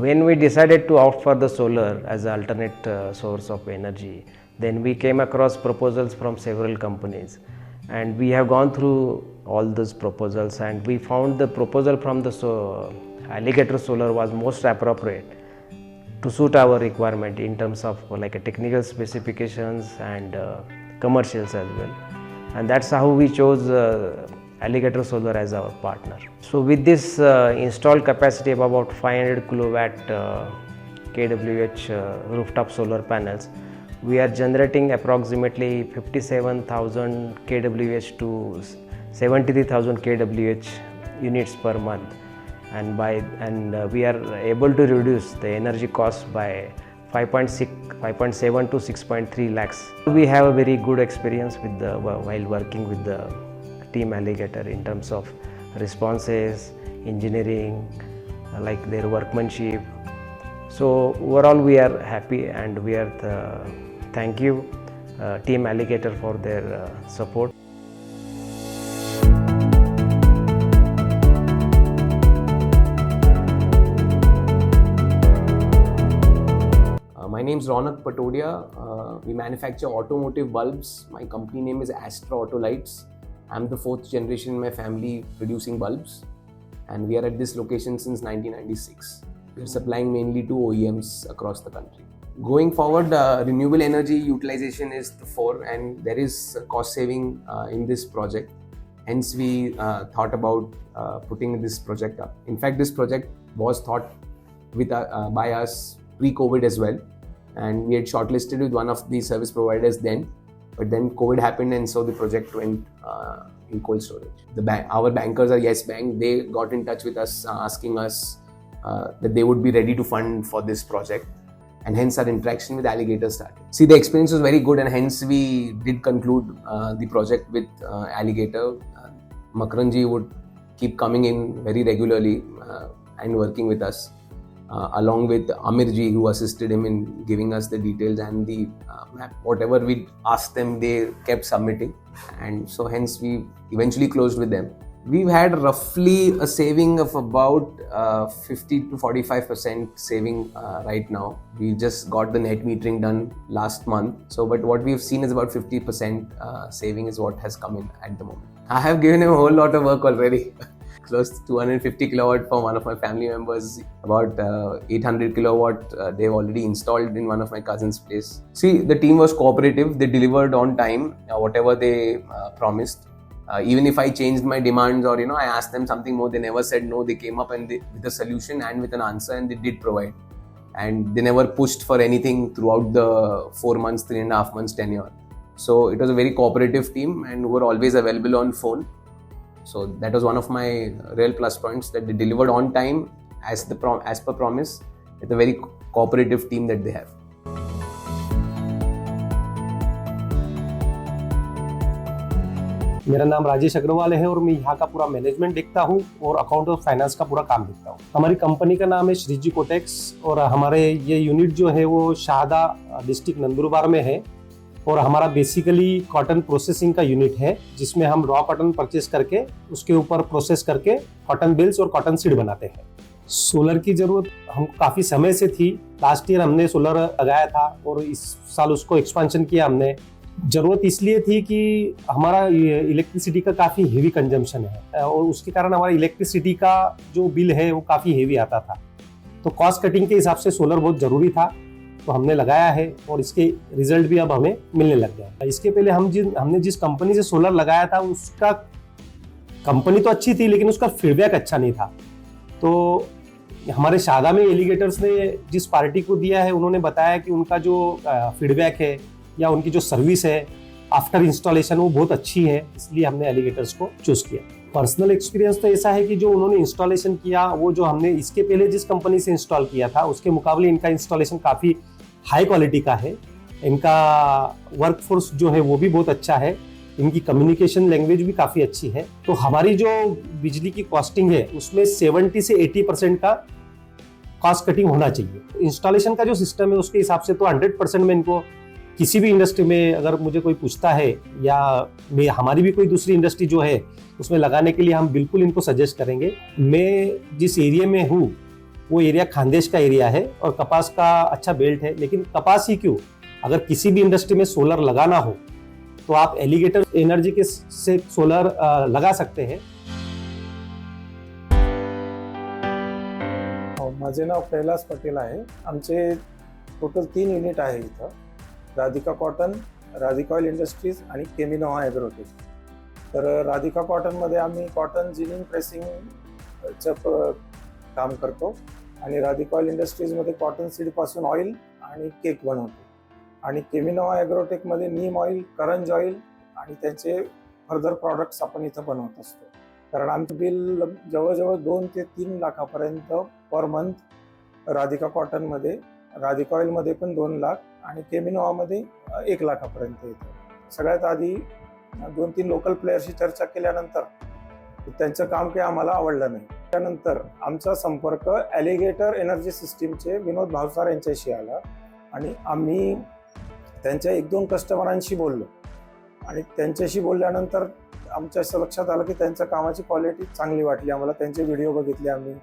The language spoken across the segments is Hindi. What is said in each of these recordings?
When we decided to opt for the solar as an alternate source of energy, then we came across proposals from several companies, and we have gone through all those proposals, and we found the proposal from the Alligator Solar was most appropriate to suit our requirement in terms of like a technical specifications and commercials as well. And that's how we chose Alligator Solar as our partner. So with this installed capacity of about 500 kilowatt kWh rooftop solar panels, we are generating approximately 57,000 kWh to 73,000 kWh units per month, and we are able to reduce the energy cost by 5.7 to 6.3 lakhs. We have a very good experience with while working with the team Alligator in terms of responses, engineering, like their workmanship. So overall we are happy, and we are thank you team Alligator for their support. My name is Ronak Patodia. We manufacture automotive bulbs. My company name is Astra Autolights. I'm the fourth generation in my family producing bulbs, and we are at this location since 1996. We are supplying mainly to OEMs across the country. Going forward, renewable energy utilization is the fore, and there is cost saving in this project. Hence, we thought about putting this project up. In fact, this project was thought by us pre-COVID as well, and we had shortlisted with one of the service providers then. But then COVID happened, and so the project went in cold storage. Our bankers are Yes Bank. They got in touch with us asking us that they would be ready to fund for this project, and hence our interaction with Alligator started. See, the experience was very good, and hence we did conclude the project with Alligator. Makaranji would keep coming in very regularly and working with us, along with Amirji, who assisted him in giving us the details and the map. Whatever we asked them, they kept submitting, and so hence we eventually closed with them. We've had roughly a saving of about 50 to 45% saving right now. We just got the net metering done last month. So, but what we've seen is about 50% saving is what has come in at the moment. I have given him a whole lot of work already. Close to 250 kilowatt for one of my family members, about 800 kilowatt they've already installed in one of my cousin's place. See, the team was cooperative. They delivered on time whatever they promised. Even if I changed my demands or I asked them something more, they never said no. They came up with a solution and with an answer, and they did provide. And they never pushed for anything throughout the 4 months, 3.5 months tenure. So it was a very cooperative team, and were always available on phone. So that was one of my real plus points, that they delivered on time as per promise. It's a very cooperative team that they have. मेरा नाम राजेश अग्रवाल है और मैं यहाँ का पूरा मैनेजमेंट देखता हूँ और अकाउंट और फाइनेंस का पूरा काम देखता हूँ। हमारी कंपनी का नाम है श्रीजी कोटेक्स, और हमारे ये यूनिट जो है वो शाहदा डिस्ट्रिक्ट नंदुरबार में है, और हमारा बेसिकली कॉटन प्रोसेसिंग का यूनिट है, जिसमें हम रॉ कॉटन परचेस करके उसके ऊपर प्रोसेस करके कॉटन बेल्स और कॉटन सीड बनाते हैं। सोलर की जरूरत हमको काफ़ी समय से थी। लास्ट ईयर हमने सोलर लगाया था और इस साल उसको एक्सपेंशन किया हमने। जरूरत इसलिए थी कि हमारा इलेक्ट्रिसिटी का काफ़ी हेवी कंजम्पशन है, और उसके कारण हमारा इलेक्ट्रिसिटी का जो बिल है वो काफ़ी हेवी आता था। तो कॉस्ट कटिंग के हिसाब से सोलर बहुत ज़रूरी था, तो हमने लगाया है और इसके रिजल्ट भी अब हमें मिलने लग गए। इसके पहले हमने जिस कंपनी से सोलर लगाया था, उसका कंपनी तो अच्छी थी लेकिन उसका फीडबैक अच्छा नहीं था। तो हमारे शादा में एलिगेटर्स ने जिस पार्टी को दिया है, उन्होंने बताया कि उनका जो फीडबैक है या उनकी जो सर्विस है आफ्टर इंस्टॉलेशन वो बहुत अच्छी है, इसलिए हमने एलिगेटर्स को चूज किया। पर्सनल एक्सपीरियंस तो ऐसा है कि जो उन्होंने इंस्टॉलेशन किया, वो जो हमने इसके पहले जिस कंपनी से इंस्टॉल किया था उसके मुकाबले इनका इंस्टॉलेशन काफ़ी हाई क्वालिटी का है। इनका वर्कफोर्स जो है वो भी बहुत अच्छा है, इनकी कम्युनिकेशन लैंग्वेज भी काफ़ी अच्छी है। तो हमारी जो बिजली की कॉस्टिंग है उसमें 70 से 80% का कॉस्ट कटिंग होना चाहिए। इंस्टॉलेशन का जो सिस्टम है उसके हिसाब से तो 100% में इनको किसी भी इंडस्ट्री में अगर मुझे कोई पूछता है या हमारी भी कोई दूसरी इंडस्ट्री जो है उसमें लगाने के लिए हम बिल्कुल इनको सजेस्ट करेंगे। मैं जिस एरिया में हूँ वो एरिया खानदेश का एरिया है और कपास का अच्छा बेल्ट है। लेकिन कपास ही क्यों, अगर किसी भी इंडस्ट्री में सोलर लगाना हो तो आप एलिगेटर एनर्जी के से सोलर लगा सकते हैं। माझे नाव कैलास पटेल आहे। आमचे टोटल 3 युनिट आहे इथं, Radhika cotton, Radhika oil industries आणि केमिनोवा ॲग्रोटेक। तर राधिका कॉटनमध्ये आम्ही कॉटन जिनिंग प्रेसिंगचं काम करतो आणि राधिका ऑइल इंडस्ट्रीजमध्ये कॉटन सीडपासून ऑइल आणि केक बनवतो आणि केमिनोवा ॲग्रोटेकमध्ये नीम ऑइल, करंज ऑइल आणि त्यांचे फर्दर प्रॉडक्ट्स आपण इथं बनवत असतो। कारण आमचं बिल जवळजवळ 2 ते 3 लाखापर्यंत पर मंथ राधिका कॉटनमध्ये, राधिका ऑइलमध्ये पण 2 लाख आणि केमिनोवामध्ये 1 लाखापर्यंत येतं। सगळ्यात आधी 2-3 लोकल प्लेयरशी चर्चा केल्यानंतर त्यांचं काम काही आम्हाला आवडलं नाही। त्यानंतर आमचा संपर्क ॲलिगेटर एनर्जी सिस्टीमचे विनोद भावसार यांच्याशी आला आणि आम्ही त्यांच्या 1-2 कस्टमरांशी बोललो आणि त्यांच्याशी बोलल्यानंतर आमच्या असं लक्षात आलं की त्यांच्या कामाची क्वालिटी चांगली वाटली आम्हाला। त्यांचे व्हिडिओ बघितले आम्ही।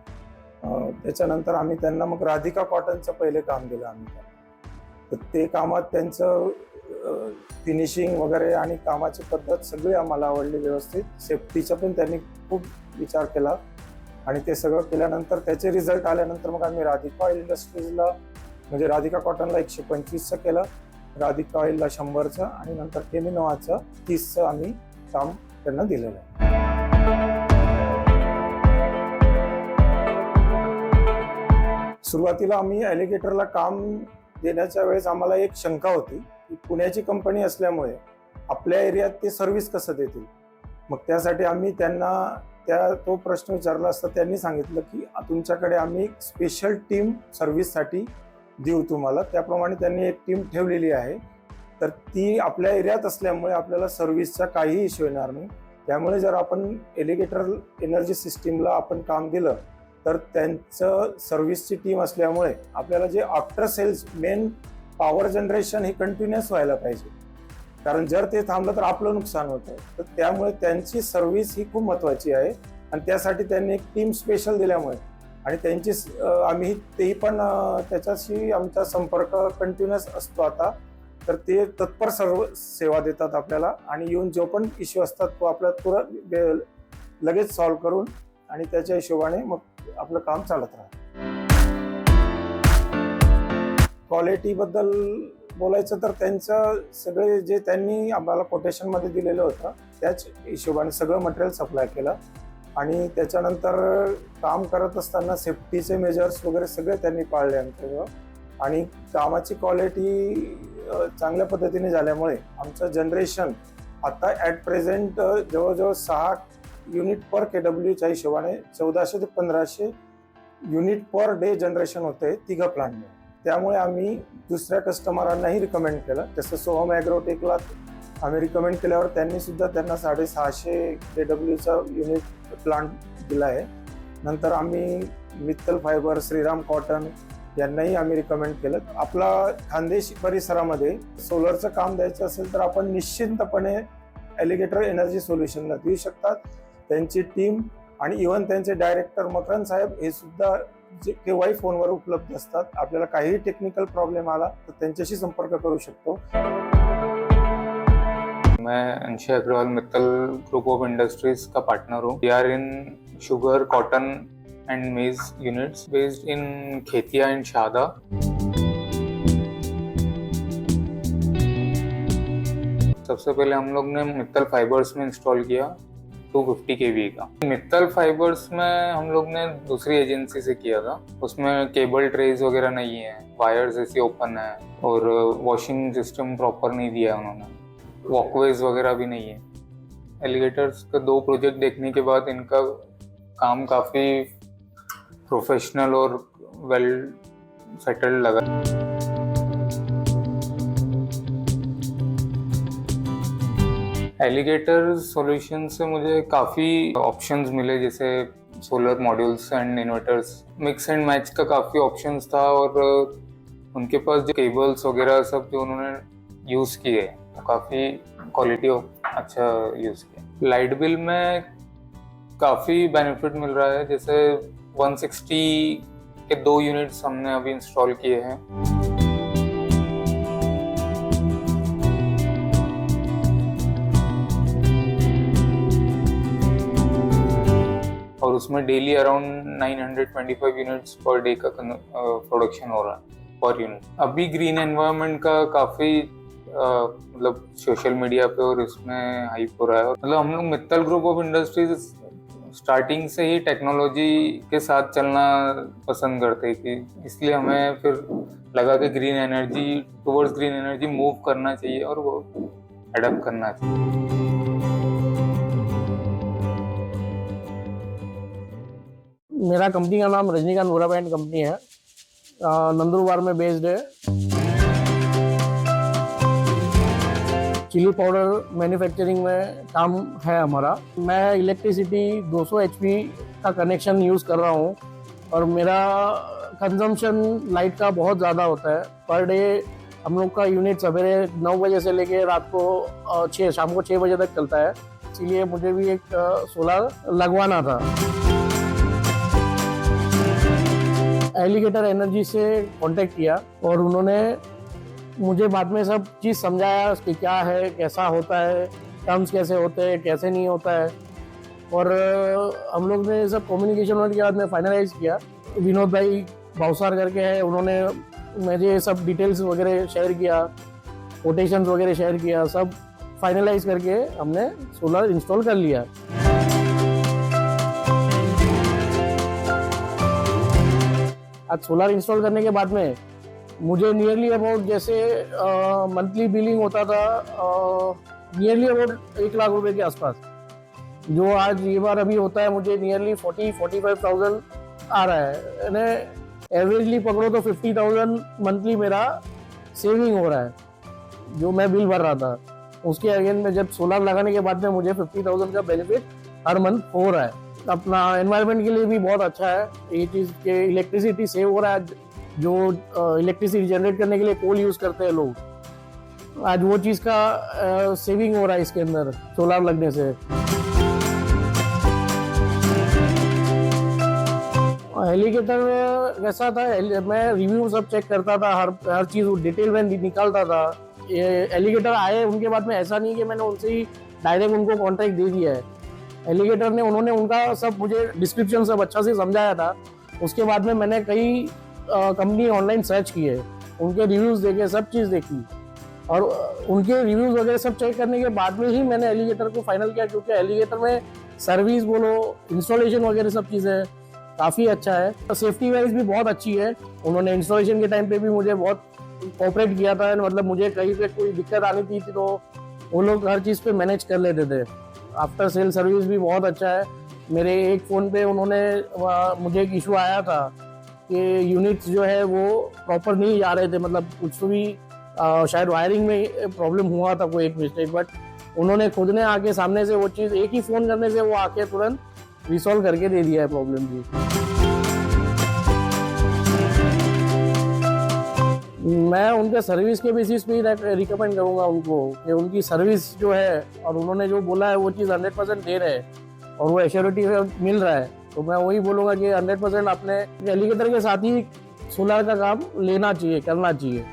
त्याच्यानंतर आम्ही त्यांना मग राधिका कॉटनचं पहिले काम दिलं आम्ही। तर ते कामात त्यांचं फिनिशिंग वगैरे आणि कामाची पद्धत सगळी आम्हाला आवडली व्यवस्थित। सेफ्टीचा पण त्यांनी खूप विचार केला आणि ते सगळं केल्यानंतर त्याचे रिझल्ट आल्यानंतर मग आम्ही राधिका ऑइल इंडस्ट्रीजला म्हणजे राधिका कॉटनला 125चं केलं, राधिका ऑइलला 100चं आणि नंतर केमिनोवाचं 30चं आम्ही काम त्यांना दिलेलं आहे। सुरुवातीला आम्ही ॲलिगेटरला काम देण्याच्या वेळेस आम्हाला एक शंका होती की पुण्याची कंपनी असल्यामुळे आपल्या एरियात ते सर्व्हिस कसं देतील। मग त्यासाठी आम्ही त्यांना तो प्रश्न विचारला असता त्यांनी सांगितलं की तुमच्याकडे आम्ही स्पेशल टीम सर्व्हिससाठी देऊ तुम्हाला। त्याप्रमाणे त्यांनी एक टीम ठेवलेली आहे। तर ती आपल्या एरियात असल्यामुळे आपल्याला सर्व्हिसचा काही इश्यू येणार नाही। त्यामुळे जर आपण एलिगेटर एनर्जी सिस्टीमला आपण काम दिलं तर त्यांचं सर्व्हिसची टीम असल्यामुळे आपल्याला जे after sales main power generation हे कंटिन्युअस व्हायला पाहिजे। कारण जर ते थांबलं तर आपलं नुकसान होतं। तर त्यामुळे त्यांची सर्व्हिस ही खूप महत्त्वाची आहे आणि त्यासाठी त्यांनी एक टीम स्पेशल दिल्यामुळे आणि त्यांची आम्ही तेही पण त्याच्याशी आमचा संपर्क कंटिन्युअस असतो आता। तर ते तत्पर सर्व सेवा देतात आपल्याला आणि येऊन जो पण इश्यू असतात तो आपला तुरंत लगेच सॉल्व्ह करून आणि त्याच्या हिशोबाने मग आपलं काम चालत राहतं। क्वालिटीबद्दल बोलायचं तर त्यांचं सगळे जे त्यांनी आम्हाला कोटेशनमध्ये दिलेलं होतं त्याच हिशोबाने सगळं मटेरियल सप्लाय केलं आणि त्याच्यानंतर काम करत असताना सेफ्टीचे मेजर्स वगैरे सगळे त्यांनी पाळले आमच्याजवळ आणि कामाची क्वालिटी चांगल्या पद्धतीने झाल्यामुळे आमचं जनरेशन आता ॲट प्रेझेंट जवळजवळ 6 युनिट पर KWच्या हिशोबाने 1400 ते 1500 युनिट पर डे जनरेशन होते 3 प्लांटमध्ये। त्यामुळे आम्ही दुसऱ्या कस्टमरांनाही रिकमेंड केलं। जसं सोहम ॲग्रोटेकला आम्ही रिकमेंड केल्यावर त्यांनी सुद्धा त्यांना 650 KWचा युनिट प्लांट दिला आहे। नंतर आम्ही मित्तल फायबर, श्रीराम कॉटन यांनाही आम्ही रिकमेंड केलं। आपला खानदेश परिसरामध्ये सोलरचं काम द्यायचं असेल तर आपण निश्चिंतपणे ॲलिगेटर एनर्जी सोल्युशनला देऊ शकतात। त्यांची टीम आणि इव्हन त्यांचे डायरेक्टर मकरन साहेब हे सुद्धा जे केव्हाही फोनवर उपलब्ध असतात। आपल्याला काही टेक्निकल प्रॉब्लेम आला तर त्यांच्याशी संपर्क करू शकतो। मैं Anshi Agrawal Mittal group of industries का पार्टनर हूँ। We are in sugar, cotton and maize units based in Khetia and शादा। सबसे पहले हम लोग ने मित्तल फाइबर्स में इंस्टॉल किया 250 kV का। मित्तल फाइबर्स में हम लोग ने दूसरी एजेंसी से किया था। उसमें केबल ट्रेज वगैरह नहीं है, वायर्स ऐसे ओपन है और वॉशिंग सिस्टम प्रॉपर नहीं दिया उन्होंने, वॉकवेज वगैरह भी नहीं है। एलिगेटर्स का 2 प्रोजेक्ट देखने के बाद इनका काम काफ़ी प्रोफेशनल और वेल सेटल्ड लगा। एलिगेटर सॉल्यूशन से मुझे काफ़ी ऑप्शंस मिले, जैसे solar modules and inverters, mix and match का काफ़ी ऑप्शंस था और उनके पास जो केबल्स वगैरह सब जो उन्होंने यूज़ किए वो काफ़ी क्वालिटी अच्छा यूज़ किया। लाइट बिल में काफ़ी बेनिफिट मिल रहा है। जैसे 160 के 2 यूनिट्स हमने अभी इंस्टॉल किए हैं। और उसमें daily around 925 units per day का प्रोडक्शन हो रहा है पर यूनिट। अभी ग्रीन एनवायरनमेंट का काफ़ी मतलब सोशल मीडिया पे और इसमें हाइप हो रहा है। मतलब हम लोग Mittal group of industries starting से ही टेक्नोलॉजी के साथ चलना पसंद करते हैं कि इसलिए हमें फिर लगा कि ग्रीन एनर्जी मूव करना चाहिए और वो अडॉप्ट करना चाहिए। मेरा कंपनी का नाम रजनीकांत वोरा एंड कंपनी है, नंदुरबार में बेस्ड है। चिली पाउडर मैन्युफैक्चरिंग में काम है हमारा। मैं इलेक्ट्रिसिटी 200 HP का कनेक्शन यूज़ कर रहा हूँ और मेरा कंजम्पशन लाइट का बहुत ज़्यादा होता है। पर डे हम लोग का यूनिट सवेरे 9 बजे से लेके रात को शाम को 6 बजे तक चलता है, इसीलिए मुझे भी एक सोलर लगवाना था। एलिगेटर एनर्जी से कांटेक्ट किया और उन्होंने मुझे बाद में सब चीज़ समझाया कि क्या है, कैसा होता है, टर्म्स कैसे होते हैं, कैसे नहीं होता है। और हम लोग ने सब कम्युनिकेशन होने के बाद में फाइनलाइज किया। विनोद भाई भावसार करके है, उन्होंने मुझे सब डिटेल्स वगैरह शेयर किया, कोटेशंस वगैरह शेयर किया, सब फाइनलाइज करके हमने सोलर इंस्टॉल कर लिया। आज सोलर इंस्टॉल करने के बाद में मुझे नियरली अबाउट जैसे मंथली बिलिंग होता था नियरली अबाउट 1 लाख रुपए के आसपास, जो आज ये बार अभी होता है मुझे नियरली 40-45,000 आ रहा है। यानी एवरेजली पकड़ो तो 50,000 मंथली मेरा सेविंग हो रहा है जो मैं बिल भर रहा था। उसके अगेन में जब सोलर लगाने के बाद में मुझे 50,000 का बेनिफिट हर मंथ हो रहा है। अपना एनवायरनमेंट के लिए भी बहुत अच्छा है ये चीज़ के इलेक्ट्रिसिटी सेव हो रहा है। जो इलेक्ट्रिसिटी जनरेट करने के लिए कोल यूज़ करते हैं लोग, आज वो चीज़ का सेविंग हो रहा है इसके अंदर सोलर लगने से। एलिगेटर कैसा था, मैं रिव्यू सब चेक करता था, हर चीज़ डिटेल में निकालता था। ये एलिगेटर आए उनके बाद में ऐसा नहीं कि मैंने उनसे ही डायरेक्ट उनको कॉन्ट्रैक्ट दे दिया है। एलिगेटर ने उन्होंने उनका सब मुझे डिस्क्रिप्शन सब अच्छा से समझाया था। उसके बाद में मैंने कई कंपनी ऑनलाइन सर्च किए, उनके रिव्यूज़ देखे, सब चीज़ देखी और उनके रिव्यूज़ वगैरह सब चेक करने के बाद में ही मैंने एलिगेटर को फाइनल किया, क्योंकि एलिगेटर में सर्विस बोलो, इंस्टॉलेशन वगैरह सब चीज़ें काफ़ी अच्छा है। सेफ्टी वाइज भी बहुत अच्छी है। उन्होंने इंस्टॉलेशन के टाइम पे भी मुझे बहुत कोऑपरेट किया था, मतलब मुझे कहीं पे कोई दिक्कत आनी थी तो वो लोग हर चीज़ पे मैनेज कर लेते थे। आफ्टर सेल सर्विस भी बहुत अच्छा है। मेरे एक फ़ोन पे उन्होंने मुझे एक इशू आया था कि यूनिट्स जो है वो प्रॉपर नहीं जा रहे थे, मतलब कुछ तो भी शायद वायरिंग में प्रॉब्लम हुआ था, कोई एक मिस्टेक, बट उन्होंने खुद ने आके सामने से वो चीज़ एक ही फ़ोन करने से वो आके तुरंत रिसॉल्व करके दे दिया है प्रॉब्लम की। मैं उनके सर्विस के बेसिस पे ही रिकमेंड करूँगा उनको कि उनकी सर्विस जो है और उन्होंने जो बोला है वो चीज़ 100% दे रहे हैं और वो एश्योरिटी मिल रहा है, तो मैं वही बोलूँगा कि 100% अपने एलिगेटर के साथ ही सोलर का काम लेना चाहिए, करना चाहिए।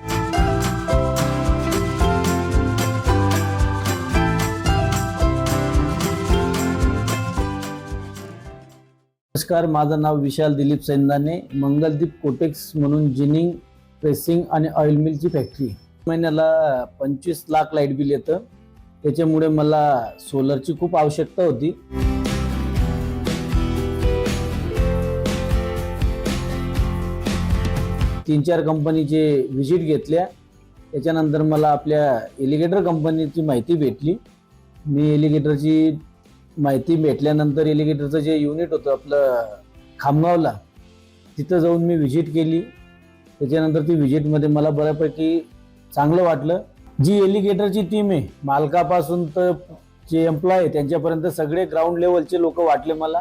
नमस्कार, माझं नाव विशाल दिलीप सैंदाने। मंगलदीप कोटेक्स म्हणून जिनिंग, प्रेसिंग आणि ऑइल मिलची फॅक्टरी। महिन्याला 25 लाख लाईट बिल येतं, त्याच्यामुळे मला सोलरची खूप आवश्यकता होती। तीन चार कंपनीचे व्हिजिट घेतल्या, त्याच्यानंतर मला आपल्या एलिगेटर कंपनीची माहिती भेटली। मी एलिगेटरची माहिती भेटल्यानंतर एलिगेटरचं जे युनिट होतं आपलं खामगावला, तिथं जाऊन मी व्हिजिट केली। त्याच्यानंतर ती व्हिजिटमध्ये मला बऱ्यापैकी चांगलं वाटलं। जी एलिगेटरची टीम आहे, मालकापासून तर जे एम्प्लॉय आहे त्यांच्यापर्यंत सगळे ग्राउंड लेवलचे लोक वाटले मला।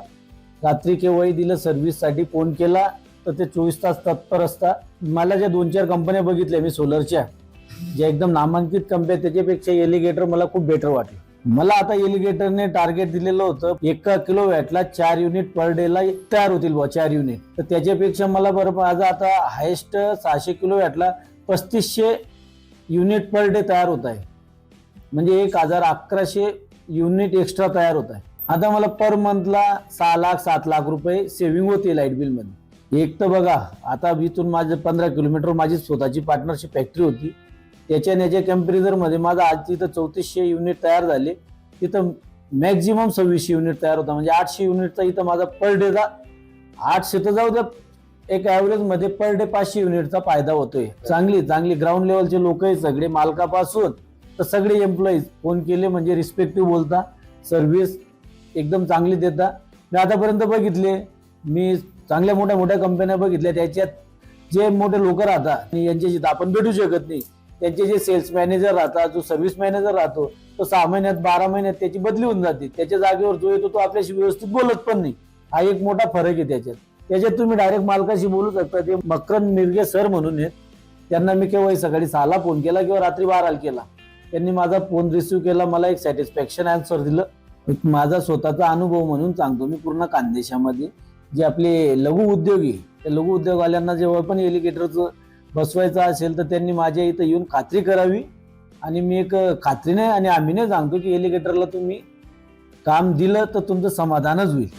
रात्री केव्हाही दिलं सर्व्हिससाठी फोन केला तर ते 24 तास तत्पर असतात। मला ज्या 2-4 कंपन्या बघितल्या मी सोलरच्या, ज्या एकदम नामांकित कंपन्या, त्याच्यापेक्षा एलिगेटर मला खूप बेटर वाटलं। मला आता एलिगेटरने टार्गेट दिलेलं होतं 1 किलोवॅटला 4 युनिट पर डे ला तयार होतील बुवा 4 युनिट. तर त्याच्यापेक्षा मला बरं माझं आता हायेस्ट 600 किलोवॅटला 3500 युनिट पर डे तयार होत आहे. म्हणजे 1100 युनिट एक्स्ट्रा तयार होत आहे. आता मला पर मंथला 6 लाख 7 लाख रुपये सेव्हिंग होते लाईट बिल मध्ये. एक तर बघा आता इथून माझं 15 किलोमीटर माझी स्वतःची पार्टनरशिप फॅक्टरी होती. त्याच्या कॅम्पॅरिझन मध्ये माझं आज तिथं 3400 युनिट तयार झाले. तिथं मॅक्झिमम 2600 युनिट तयार होता. म्हणजे 800 युनिटचा इथं माझा पर डेचा 800 तर जाऊ द्या, एक ॲव्हरेज मध्ये पर डे 500 युनिटचा फायदा होतोय. चांगली ग्राउंड लेवलचे लोक आहे सगळे, मालकापासून तर सगळे एम्प्लॉईज फोन केले म्हणजे रिस्पेक्टिव्ह बोलता, सर्व्हिस एकदम चांगली देता. मी आतापर्यंत बघितले, मी चांगल्या मोठ्या कंपन्या बघितल्या, त्याच्यात जे मोठे लोक राहतात आणि यांच्याशी आपण भेटू शकत नाही. त्यांचे जे सेल्स मॅनेजर राहतात, जो सर्व्हिस मॅनेजर राहतो, तो 6 महिन्यात 12 महिन्यात त्याची बदली होऊन जाते. त्याच्या जागेवर जो येतो तो आपल्याशी व्यवस्थित बोलत पण नाही. हा एक मोठा फरक आहे त्याच्यात तुम्ही डायरेक्ट मालकाशी बोलू शकता. ते मकरंद मिरगे सर म्हणून आहेत, त्यांना मी केव्हाही सकाळी 6ला फोन केला किंवा रात्री 12ला केला, त्यांनी माझा फोन रिसिव्ह केला, मला एक सॅटिस्फॅक्शन आन्सर दिलं. एक माझा स्वतःचा अनुभव म्हणून सांगतो मी. पूर्ण खानदेशामध्ये जे आपले लघु उद्योग आहे, त्या लघु उद्योगवाल्यांना जेव्हा पण एलिगेटरचं बसवायचं असेल तर त्यांनी माझ्या इथं येऊन खात्री करावी. आणि मी एक खात्रीने आणि आम्हीने सांगतो की एलिगेटरला तुम्ही काम दिलं तर तुमचं समाधानच होईल.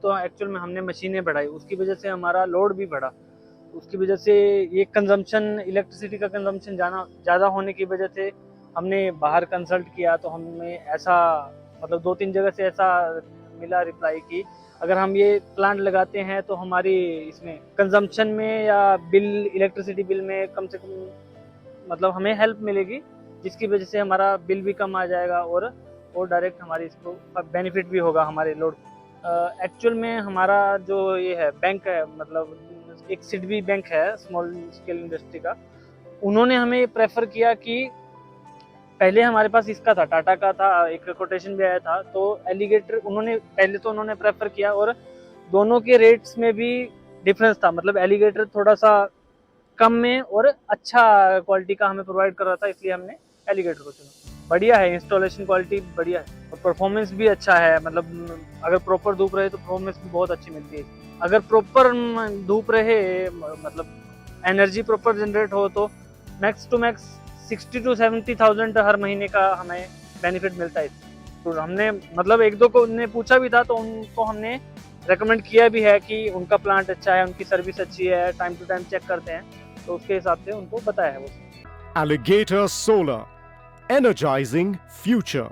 तो एक्चुअल में हमने मशीनें बढ़ाई, उसकी वजह से हमारा लोड भी बढ़ा. उसकी वजह से ये कंजम्पशन, इलेक्ट्रिसिटी का कंजम्पशन ज़्यादा होने की वजह से हमने बाहर कंसल्ट किया. तो हमें ऐसा मतलब 2-3 जगह से ऐसा मिला रिप्लाई कि अगर हम ये प्लांट लगाते हैं तो हमारी इसमें कंजम्पशन में या बिल, इलेक्ट्रिसिटी बिल में कम से कम मतलब हमें हेल्प मिलेगी, जिसकी वजह से हमारा बिल भी कम आ जाएगा और डायरेक्ट हमारी इसको बेनिफिट भी होगा हमारे लोड. एक्चुअल में हमारा जो ये है बैंक है, मतलब एक सिडबी बैंक है स्मॉल स्केल इंडस्ट्री का, उन्होंने हमें प्रेफर किया कि पहले हमारे पास इसका था, टाटा का था, एक कोटेशन भी आया था. तो एलिगेटर उन्होंने प्रेफर किया और दोनों के रेट्स में भी डिफरेंस था. मतलब एलिगेटर थोड़ा सा कम में और अच्छा क्वालिटी का हमें प्रोवाइड कर रहा था, इसलिए हमने एलिगेटर को चुना. बढ़िया है, इंस्टॉलेशन क्वालिटी बढ़िया है और परफॉर्मेंस भी अच्छा है. मतलब अगर प्रॉपर धूप रहे तो परफॉर्मेंस भी बहुत अच्छी मिलती है. अगर प्रॉपर धूप रहे, मतलब एनर्जी प्रॉपर जनरेट हो, तो मैक्स टू मैक्स 60 to 70,000 हर महीने का हमें बेनिफिट मिलता है. तो हमने मतलब 1-2 को ने पूछा भी था, तो उनको हमने रेकमेंड किया भी है कि उनका प्लांट अच्छा है, उनकी सर्विस अच्छी है, टाइम टू टाइम चेक करते हैं, तो उसके हिसाब से उनको बताया है वो. Alligator Solar, energizing future.